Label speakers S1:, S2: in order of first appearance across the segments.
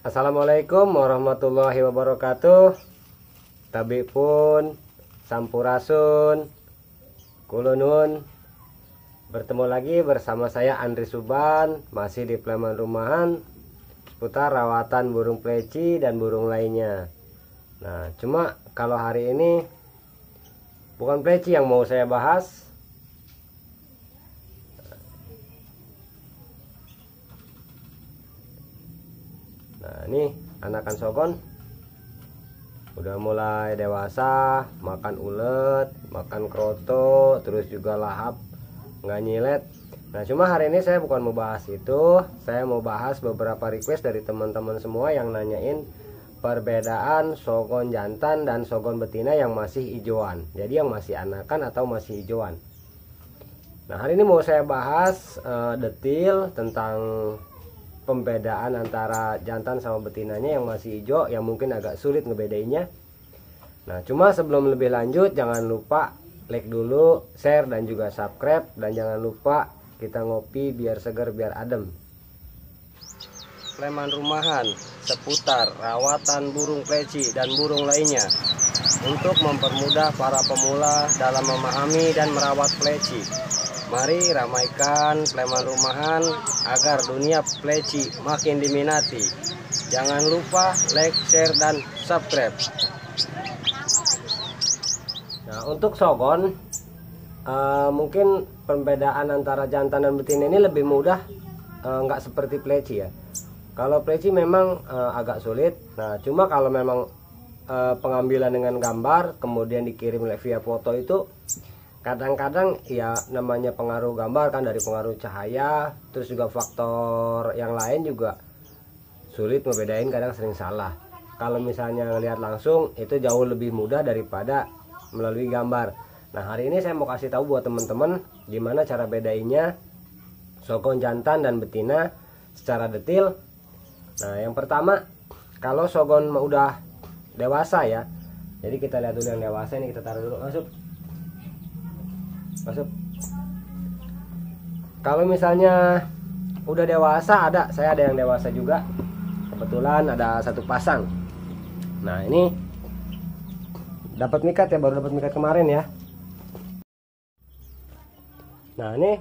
S1: Assalamualaikum warahmatullahi wabarakatuh. Tabi pun sampurasun kulunun. Bertemu lagi bersama saya Andri Suban, masih di Pleman Rumahan seputar rawatan burung pleci dan burung lainnya. Nah, cuma kalau hari ini bukan pleci yang mau saya bahas. Nah, ini anakan sogon udah mulai dewasa, makan ulet, makan kroto, terus juga lahap, nggak nyilet. Nah, cuma hari ini saya bukan mau bahas itu, saya mau bahas beberapa request dari teman-teman semua yang nanyain perbedaan sogon jantan dan sogon betina yang masih hijauan, jadi yang masih anakan atau masih hijauan. Nah, hari ini mau saya bahas detail tentang pembedaan antara jantan sama betinanya yang masih hijau, yang mungkin agak sulit ngebedainnya. Nah, cuma sebelum lebih lanjut, jangan lupa like dulu, share dan juga subscribe, dan jangan lupa kita ngopi biar segar biar adem. Pleman Rumahan seputar rawatan burung pleci dan burung lainnya untuk mempermudah para pemula dalam memahami dan merawat pleci. Mari ramaikan Pleman Rumahan agar dunia pleci makin diminati. Jangan lupa like, share, dan subscribe. Nah, untuk sogon mungkin perbedaan antara jantan dan betina ini lebih mudah, nggak seperti pleci ya. Kalau pleci memang agak sulit. Nah, cuma kalau memang pengambilan dengan gambar kemudian dikirim via foto itu kadang-kadang ya namanya pengaruh gambar kan, dari pengaruh cahaya, terus juga faktor yang lain juga sulit ngebedain, kadang sering salah. Kalau misalnya ngelihat langsung itu jauh lebih mudah daripada melalui gambar. Nah, hari ini saya mau kasih tahu buat teman-teman gimana cara bedainnya sogon jantan dan betina secara detail. Nah, yang pertama, kalau sogon udah dewasa ya, jadi kita lihat dulu yang dewasa ini, kita taruh dulu, masuk. Kalau misalnya udah dewasa, saya ada yang dewasa juga, kebetulan ada satu pasang. Nah, ini dapat mikat ya, baru dapat mikat kemarin ya. Nah, ini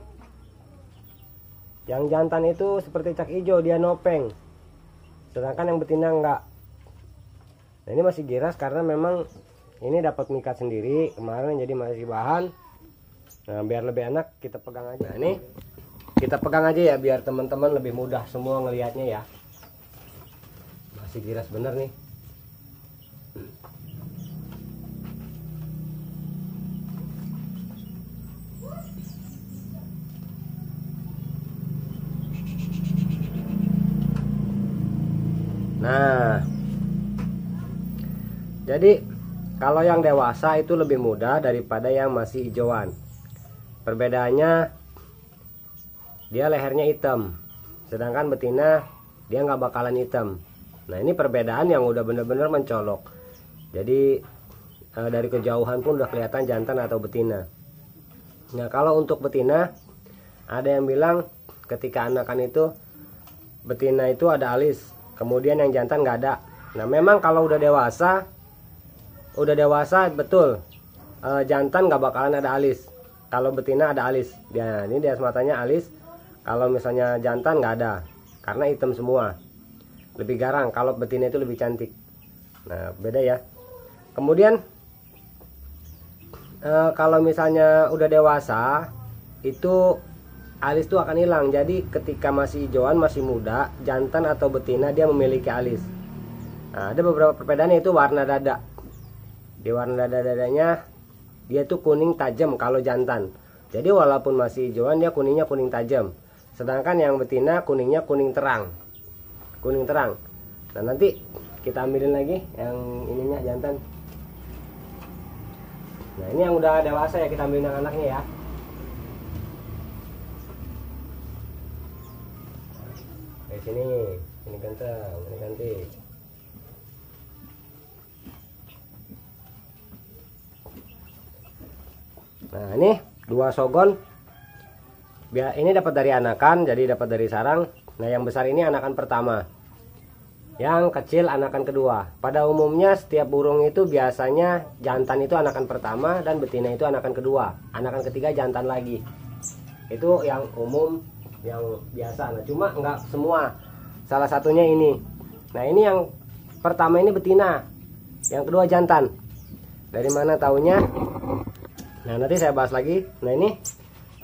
S1: yang jantan itu seperti cak hijau, dia nopeng, sedangkan yang betina enggak. Nah, ini masih giras karena memang ini dapat mikat sendiri kemarin, jadi masih bahan. Nah, biar lebih enak kita pegang aja. Nah, ini kita pegang aja ya biar teman-teman lebih mudah semua ngelihatnya ya. Masih giras bener nih. Nah, jadi kalau yang dewasa itu lebih mudah daripada yang masih hijauan. Perbedaannya, dia lehernya hitam, sedangkan betina dia nggak bakalan hitam. Nah, ini perbedaan yang udah bener-bener mencolok. Jadi dari kejauhan pun udah kelihatan jantan atau betina. Nah, kalau untuk betina, ada yang bilang ketika anakan itu betina itu ada alis, kemudian yang jantan nggak ada. Nah, memang kalau udah dewasa betul, jantan nggak bakalan ada alis. Kalau betina ada alis, ini di atas matanya alis. Kalau misalnya jantan nggak ada, karena hitam semua, lebih garang. Kalau betina itu lebih cantik. Nah, beda ya. Kemudian kalau misalnya udah dewasa, itu alis itu akan hilang. Jadi ketika masih hijauan, masih muda, jantan atau betina dia memiliki alis. Nah, ada beberapa perbedaan, yaitu warna dada. Di warna dada-dadanya dia tuh kuning tajam kalau jantan. Jadi walaupun masih hijauan, dia kuningnya kuning tajam. Sedangkan yang betina kuningnya kuning terang. Kuning terang. Nah, nanti kita ambilin lagi yang ininya jantan. Nah, ini yang udah dewasa ya, kita ambilin yang anaknya ya. Kayak sini ganteng, ini cantik. Nah, ini dua sogon. Ini dapat dari anakan, jadi dapat dari sarang. Nah, yang besar ini anakan pertama. yang kecil anakan kedua. Pada umumnya setiap burung itu biasanya jantan itu anakan pertama dan betina itu anakan kedua, anakan ketiga jantan lagi. Itu yang umum, yang biasa. Nah cuma nggak semua, salah satunya ini. Nah ini yang pertama ini betina, yang kedua jantan. Dari mana taunya? Nah nanti saya bahas lagi. Nah ini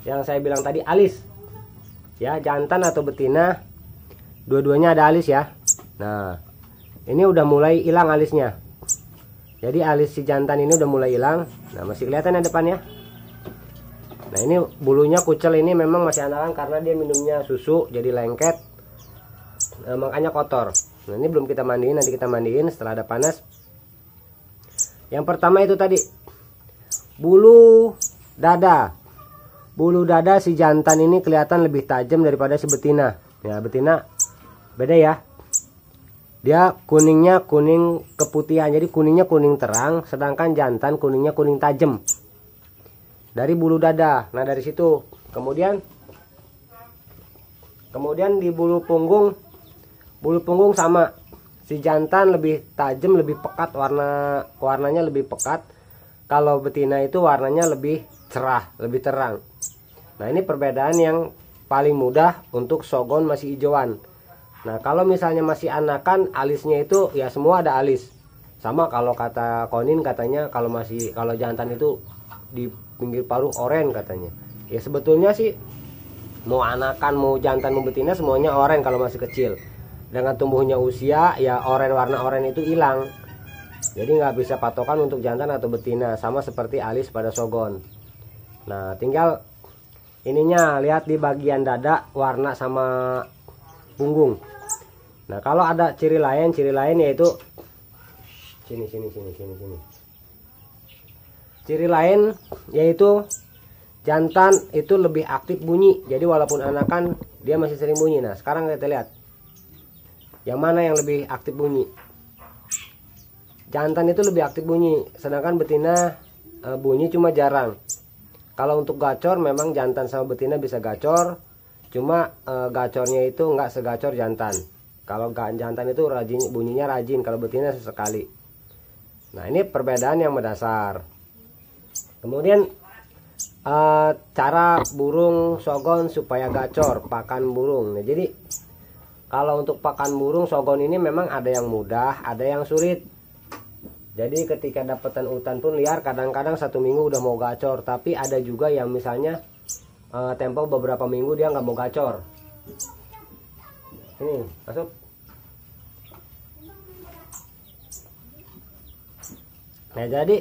S1: yang saya bilang tadi alis ya, jantan atau betina dua-duanya ada alis ya. Nah ini udah mulai hilang alisnya, jadi alis si jantan ini udah mulai hilang. Nah masih kelihatan ya depannya. Nah ini bulunya kucel, ini memang masih anakan karena dia minumnya susu jadi lengket, makanya kotor. Nah ini belum kita mandiin, nanti kita mandiin setelah ada panas. Yang pertama itu tadi bulu dada. Bulu dada si jantan ini kelihatan lebih tajam daripada si betina. Ya betina beda ya, dia kuningnya kuning keputihan, jadi kuningnya kuning terang, sedangkan jantan kuningnya kuning tajam dari bulu dada. Nah dari situ kemudian di bulu punggung sama, si jantan lebih tajam, lebih pekat, warnanya lebih pekat. Kalau betina itu warnanya lebih cerah, lebih terang. Nah ini perbedaan yang paling mudah untuk sogon masih hijauan. Nah kalau misalnya masih anakan, alisnya itu ya semua ada alis. Sama kalau kata Konin katanya kalau jantan itu di pinggir paruh oranye katanya. Ya sebetulnya sih mau anakan, mau jantan, mau betina semuanya oranye kalau masih kecil. Dengan tumbuhnya usia ya oranye, warna oranye itu hilang. Jadi nggak bisa patokan untuk jantan atau betina, sama seperti alis pada sogon. Nah tinggal ininya lihat di bagian dada warna sama punggung. Nah kalau ada ciri lain yaitu sini. Ciri lain yaitu jantan itu lebih aktif bunyi. Jadi walaupun anakan dia masih sering bunyi. Nah sekarang kita lihat yang mana yang lebih aktif bunyi. Jantan itu lebih aktif bunyi, sedangkan betina bunyi cuma jarang. Kalau untuk gacor memang jantan sama betina bisa gacor, cuma gacornya itu nggak segacor jantan. Kalau jantan itu bunyinya rajin, kalau betina sesekali. Nah ini perbedaan yang mendasar. Kemudian cara burung sogon supaya gacor, pakan burung. Nah jadi kalau untuk pakan burung sogon ini memang ada yang mudah, ada yang sulit. Jadi ketika dapatan utan pun liar, kadang-kadang 1 minggu udah mau gacor. Tapi ada juga yang misalnya tempo beberapa minggu dia nggak mau gacor. Ini masuk. Nah jadi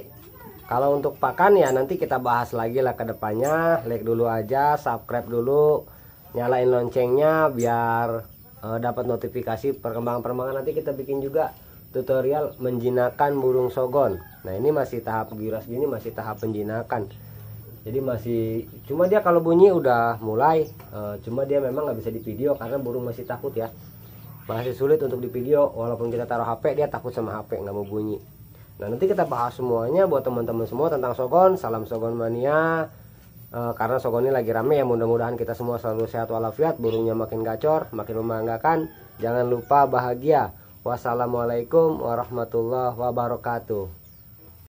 S1: kalau untuk pakan ya nanti kita bahas lagi lah ke depannya. Like dulu aja, subscribe dulu, nyalain loncengnya biar dapat notifikasi perkembangan. Nanti kita bikin juga tutorial menjinakkan burung sogon. Nah ini masih tahap giras gini, masih tahap penjinakan. Jadi masih, cuma dia kalau bunyi udah mulai, cuma dia memang nggak bisa di video karena burung masih takut ya, masih sulit untuk di video. Walaupun kita taruh HP dia takut sama HP, nggak mau bunyi. Nah nanti kita bahas semuanya buat teman-teman semua tentang sogon. Salam sogon mania, karena sogon ini lagi rame ya. Mudah-mudahan kita semua selalu sehat walafiat, burungnya makin gacor, makin membanggakan. Jangan lupa bahagia. Wassalamualaikum warahmatullahi wabarakatuh.